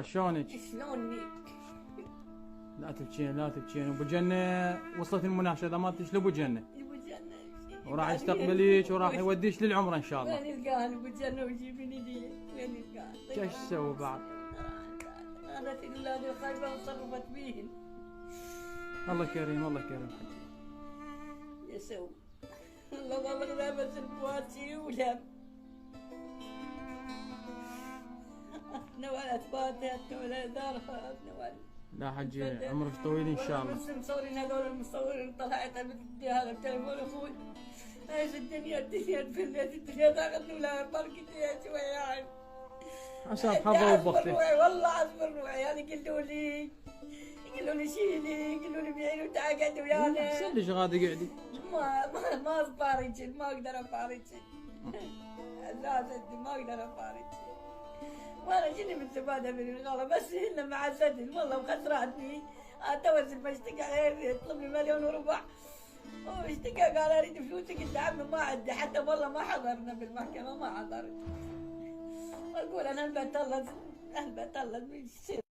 شلونك؟ شلونك؟ لا تبكين لا تبكين، ابو جنة وصلت المناشدة مالتك لابو جنة ابو جنة وراح يستقبليك وراح يوديش للعمرة ان شاء الله. وين القاه ابو جنة وجيبني لي؟ وين القاه؟ ايش تسوي بعد؟ انا اولادي الخايبة وصرفت بيهن. الله كريم الله كريم. يسوي الله والله لابس البواتي ولاب نوال اثباتها نوال دارها نوال. لا حجي عمرك طويل ان شاء الله. بس مصورين هذول المصورين طلعت بدي هذا التليفون اخوي. ايش الدنيا تفلت الدنيا ضاقت ولا بركتي شوي يعني. عشان حظه وبختي. والله عصبر روحي يعني قالوا لي شيلي قالوا لي بيعي وتعقد ويانا. احسن ليش غادي قعدي؟ ما افارج ما اقدر افارج. اساسا ما اقدر افارج. وانا جيني من زباده من الغلا بس هن مع سدن والله وخسرتني. توزن بشتكي عليه يطلب لي مليون وربع. واشتكى قال اريد فلوسك قلت عمي ما عندي حتى والله ما حضرنا بالمحكمه ما حضرت. اقول انا بطلت من